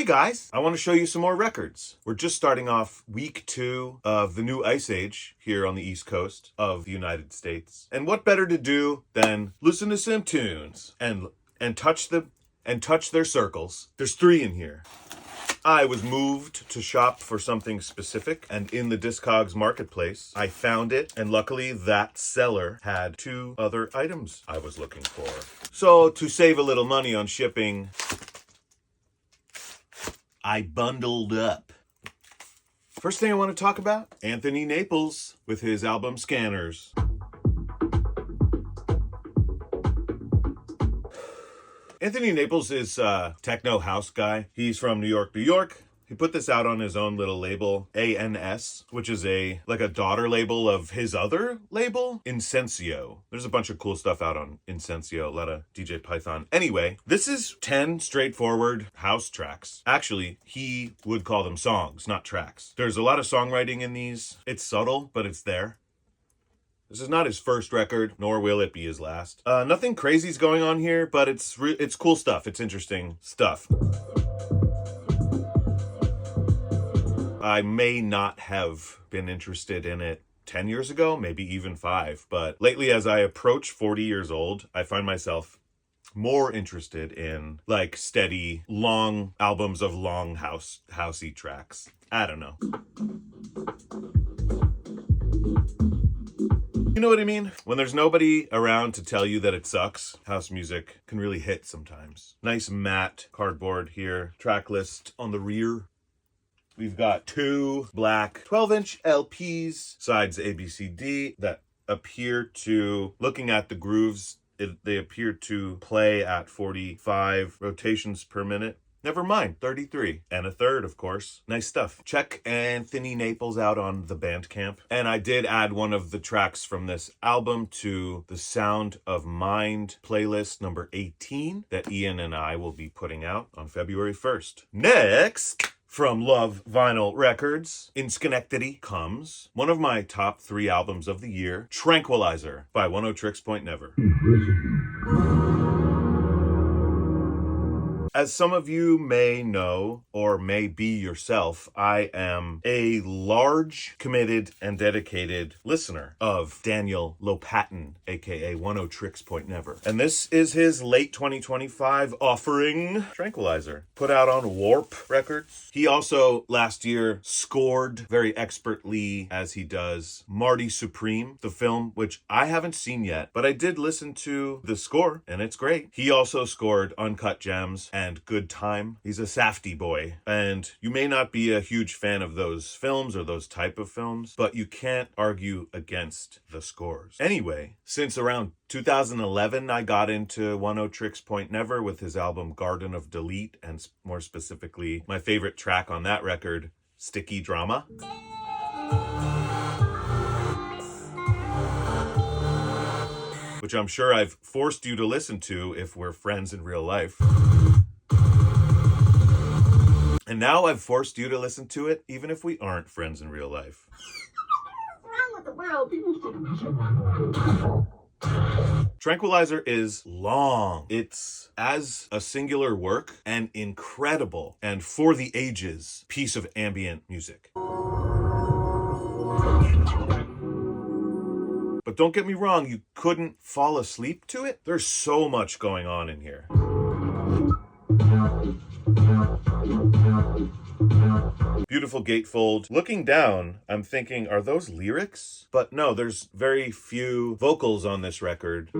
Hey guys, I want to show you some more records. We're just starting off week 2 of the new Ice Age here on the East Coast of the United States. And what better to do than listen to some tunes and touch their circles. There's 3 in here. I was moved to shop for something specific, and in the Discogs marketplace, I found it, and luckily that seller had 2 other items I was looking for. So to save a little money on shipping, I bundled up. First thing I want to talk about, Anthony Naples with his album Scanners. Anthony Naples is a techno house guy. He's from New York, New York. He put this out on his own little label, ANS, which is a daughter label of his other label, Incensio. There's a bunch of cool stuff out on Incensio, a lot of DJ Python. Anyway, this is 10 straightforward house tracks. Actually, he would call them songs, not tracks. There's a lot of songwriting in these. It's subtle, but it's there. This is not his first record, nor will it be his last. Nothing crazy's going on here, but it's cool stuff. It's interesting stuff. I may not have been interested in it 10 years ago, maybe even 5. But lately, as I approach 40 years old, I find myself more interested in like steady, long albums of long housey tracks. I don't know. You know what I mean? When there's nobody around to tell you that it sucks, house music can really hit sometimes. Nice matte cardboard here. Track list on the rear. We've got 2 black 12-inch LPs, sides A, B, C, D, that appear to, looking at the grooves, they appear to play at 45 rotations per minute. Never mind, 33. And a third, of course. Nice stuff. Check Anthony Naples out on the Bandcamp. And I did add one of the tracks from this album to the Sound of Mind playlist number 18 that Ian and I will be putting out on February 1st. Next, from Love Vinyl Records, in Schenectady comes one of my top 3 albums of the year, Tranquilizer by Oneohtrix Point Never. As some of you may know, or may be yourself, I am a large, committed, and dedicated listener of Daniel Lopatin, aka Oneohtrix Point Never. And this is his late 2025 offering, Tranquilizer, put out on Warp Records. He also, last year, scored very expertly, as he does, Marty Supreme, the film, which I haven't seen yet, but I did listen to the score, and it's great. He also scored Uncut Gems and Good Time. He's a safety boy, and you may not be a huge fan of those films or those type of films, but you can't argue against the scores. Anyway, since around 2011, I got into Oneohtrix Point Never with his album Garden of Delete, and more specifically, my favorite track on that record, Sticky Drama. Which I'm sure I've forced you to listen to if we're friends in real life. And now I've forced you to listen to it, even if we aren't friends in real life. What's wrong with the world? Tranquilizer is long. It's, as a singular work, an incredible and for the ages piece of ambient music. But don't get me wrong, you couldn't fall asleep to it. There's so much going on in here. Beautiful gatefold. Looking down, I'm thinking, are those lyrics? But no, there's very few vocals on this record.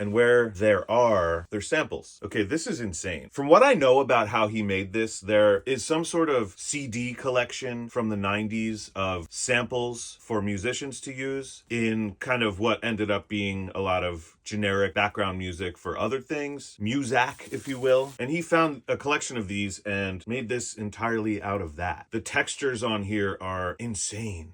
And where there are, there's samples. Okay, this is insane. From what I know about how he made this, there is some sort of CD collection from the 90s of samples for musicians to use in kind of what ended up being a lot of generic background music for other things, Muzak, if you will. And he found a collection of these and made this entirely out of that. The textures on here are insane.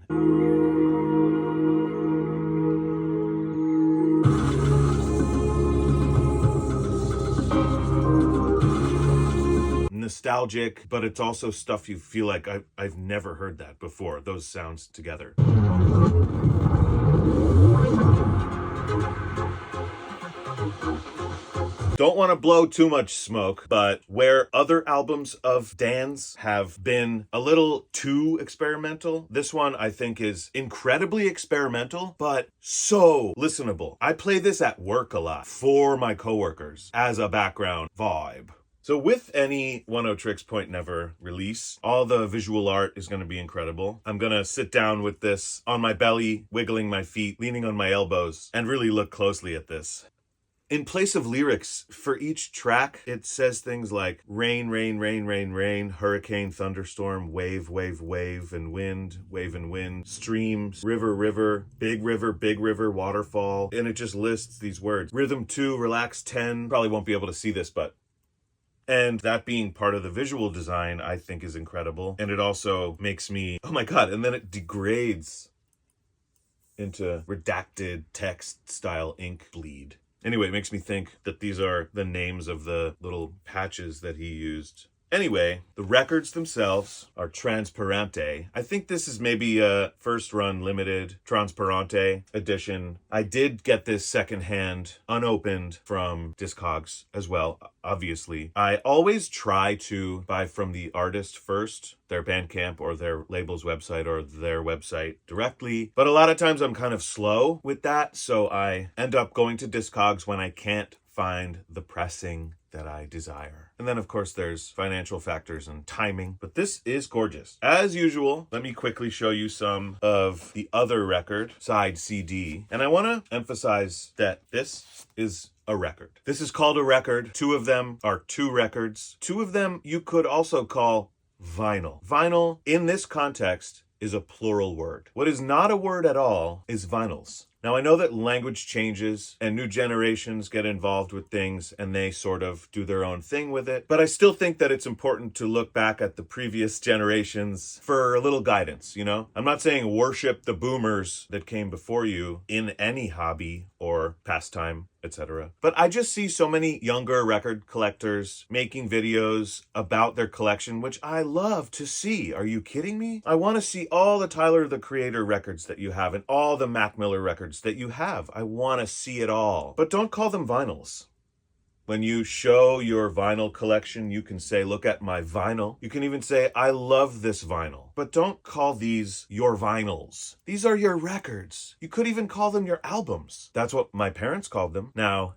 Nostalgic, but it's also stuff you feel like I've never heard that before, those sounds together. Don't want to blow too much smoke, but where other albums of Dan's have been a little too experimental, this one I think is incredibly experimental, but so listenable. I play this at work a lot for my coworkers as a background vibe. So with any Oneohtrix Point Never release, all the visual art is going to be incredible. I'm going to sit down with this on my belly, wiggling my feet, leaning on my elbows, and really look closely at this. In place of lyrics, for each track, it says things like rain, rain, rain, rain, rain, hurricane, thunderstorm, wave, wave, wave, and wind, streams, river, river, big river, waterfall. And it just lists these words. Rhythm 2, relax 10. Probably won't be able to see this, but... And that being part of the visual design, I think is incredible. And it also makes me, oh my God, and then it degrades into redacted text style ink bleed. Anyway, it makes me think that these are the names of the little patches that he used. Anyway, the records themselves are Transparente. I think this is maybe a first run limited Transparente edition. I did get this secondhand, unopened from Discogs as well, obviously. I always try to buy from the artist first, their Bandcamp or their label's website or their website directly. But a lot of times I'm kind of slow with that, so I end up going to Discogs when I can't find the pressing that I desire. And then of course there's financial factors and timing, but this is gorgeous. As usual, let me quickly show you some of the other record, side CD. And I want to emphasize that this is a record. This is called a record. Two of them are two records. Two of them you could also call vinyl. Vinyl in this context is a plural word. What is not a word at all is vinyls. Now, I know that language changes and new generations get involved with things and they sort of do their own thing with it. But I still think that it's important to look back at the previous generations for a little guidance, you know? I'm not saying worship the boomers that came before you in any hobby or pastime, etc. But I just see so many younger record collectors making videos about their collection, which I love to see. Are you kidding me? I want to see all the Tyler, the Creator records that you have and all the Mac Miller records that you have. I want to see it all. But don't call them vinyls. When you show your vinyl collection, you can say, look at my vinyl. You can even say, I love this vinyl. But don't call these your vinyls. These are your records. You could even call them your albums. That's what my parents called them. Now,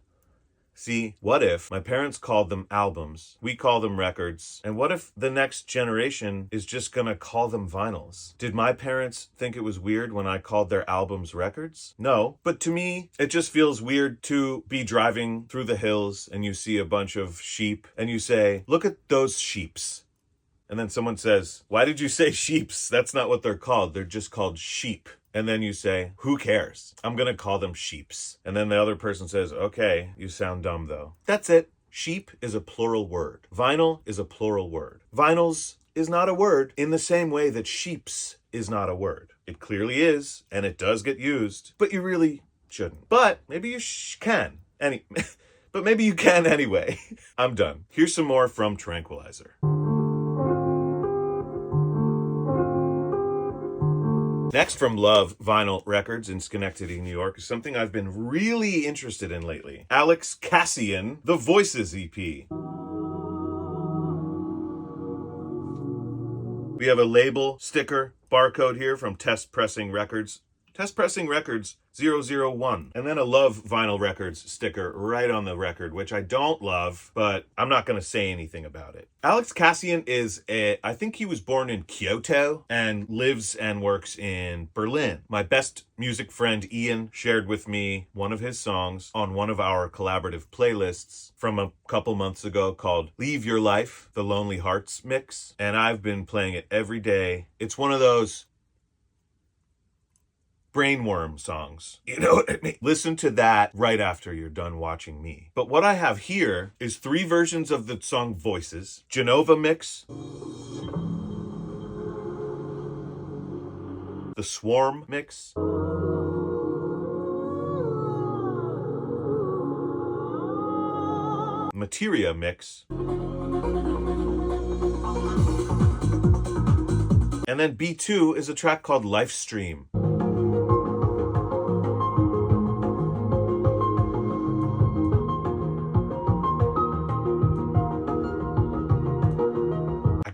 see, what if my parents called them albums, we call them records, and what if the next generation is just gonna call them vinyls? Did my parents think it was weird when I called their albums records? No, but to me, it just feels weird to be driving through the hills and you see a bunch of sheep and you say, look at those sheeps. And then someone says, why did you say sheeps? That's not what they're called. They're just called sheep. And then you say, who cares? I'm going to call them sheeps. And then the other person says, okay, you sound dumb though. That's it. Sheep is a plural word. Vinyl is a plural word. Vinyls is not a word in the same way that sheeps is not a word. It clearly is, and it does get used, but you really shouldn't. But maybe you can. But maybe you can anyway. I'm done. Here's some more from Tranquilizer. Next from Love Vinyl Records in Schenectady, New York, is something I've been really interested in lately. Alex Kassian, The Voices EP. We have a label, sticker, barcode here from Test Pressing Records. Test Pressing Records 001. And then a Love Vinyl Records sticker right on the record, which I don't love, but I'm not going to say anything about it. Alex Kassian I think he was born in Kyoto and lives and works in Berlin. My best music friend Ian shared with me one of his songs on one of our collaborative playlists from a couple months ago called Leave Your Life, the Lonely Hearts Mix. And I've been playing it every day. It's one of those brainworm songs. You know what I mean? Listen to that right after you're done watching me. But what I have here is 3 versions of the song Voices. Genova mix. The Swarm mix. Materia mix. And then B2 is a track called Life Stream.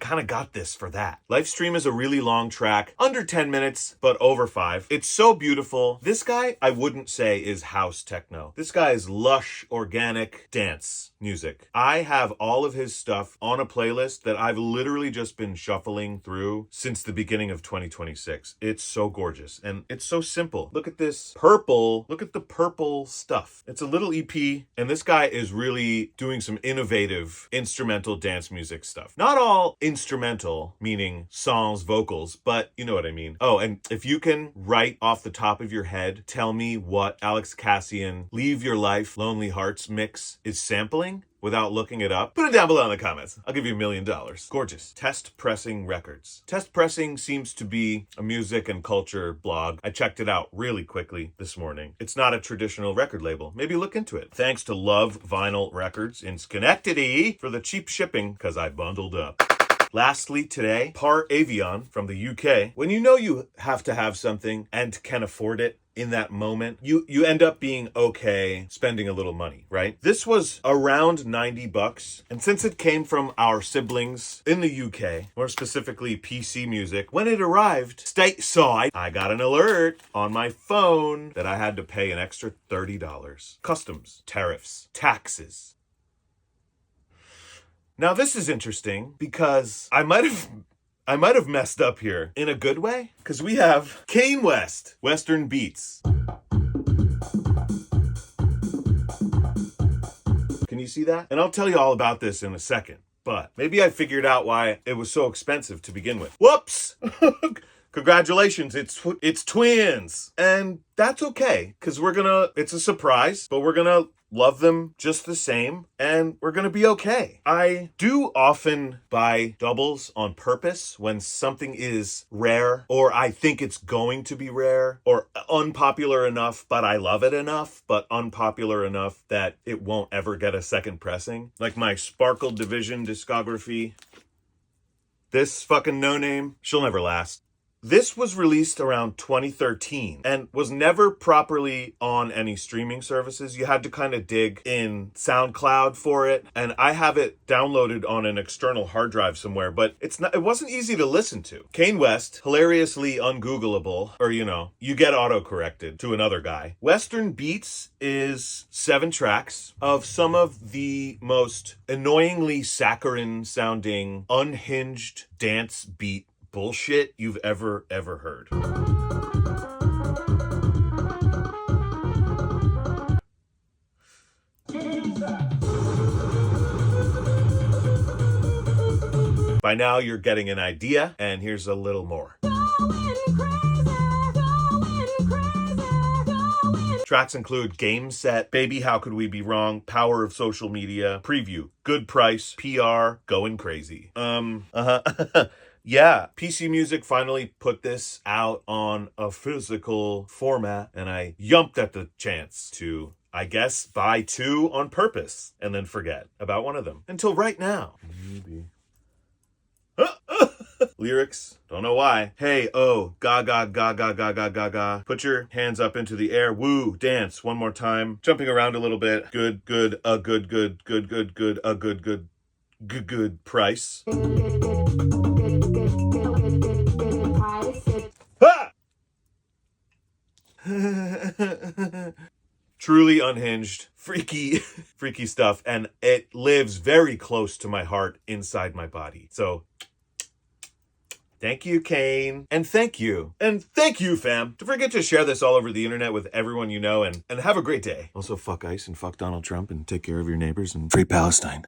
kind of got this for that. Lifestream is a really long track, under 10 minutes, but over 5. It's so beautiful. This guy, I wouldn't say is house techno. This guy is lush, organic dance music. I have all of his stuff on a playlist that I've literally just been shuffling through since the beginning of 2026. It's so gorgeous and it's so simple. Look at this purple. Look at the purple stuff. It's a little EP, and this guy is really doing some innovative instrumental dance music stuff. Not all instrumental, meaning songs, vocals, but you know what I mean. Oh, and if you can, right off the top of your head, tell me what Alex Kassian Leave Your Life, Lonely Hearts mix is sampling without looking it up, put it down below in the comments. I'll give you $1 million. Gorgeous. Test Pressing Records. Test Pressing seems to be a music and culture blog. I checked it out really quickly this morning. It's not a traditional record label. Maybe look into it. Thanks to Love Vinyl Records in Schenectady for the cheap shipping, because I bundled up. Lastly today, Par Avion from the UK. When you know you have to have something and can afford it in that moment, you end up being okay spending a little money, right? This was around $90, and since it came from our siblings in the UK, more specifically PC Music, when it arrived stateside, I got an alert on my phone that I had to pay an extra $30. Customs, tariffs, taxes. Now this is interesting because I might have messed up here in a good way, because we have Kane West, Western Beats. Can you see that? And I'll tell you all about this in a second, but maybe I figured out why it was so expensive to begin with. Whoops! Congratulations, it's twins. And that's okay, because it's a surprise, but we're gonna love them just the same, and we're gonna be okay. I do often buy doubles on purpose when something is rare, or I think it's going to be rare, or unpopular enough, but I love it enough, but unpopular enough that it won't ever get a second pressing. Like my Sparkle Division discography. This fucking no-name, she'll never last. This was released around 2013 and was never properly on any streaming services. You had to kind of dig in SoundCloud for it, and I have it downloaded on an external hard drive somewhere, but it wasn't easy to listen to. Kane West, hilariously ungoogleable, or you get auto-corrected to another guy. Western Beats is 7 tracks of some of the most annoyingly saccharine sounding, unhinged dance beat bullshit you've ever heard. By now you're getting an idea, and here's a little more. Tracks include Game Set, Baby How Could We Be Wrong, Power of Social Media, Preview, Good Price, PR, Going Crazy. Yeah, PC Music finally put this out on a physical format, and I yumped at the chance to, I guess, buy 2 on purpose and then forget about one of them. Until right now. Maybe. Lyrics, don't know why. Hey, oh, gaga, gaga, gaga, gaga. Put your hands up into the air. Woo, dance one more time. Jumping around a little bit. Good, good, a good, good, good, good, good, a good, good, good, good price. Ha! Truly unhinged, freaky stuff, and it lives very close to my heart inside my body. So thank you, Kane. And thank you, fam. Don't forget to share this all over the internet with everyone you know, and have a great day. Also, fuck ICE and fuck Donald Trump, and take care of your neighbors and free Palestine.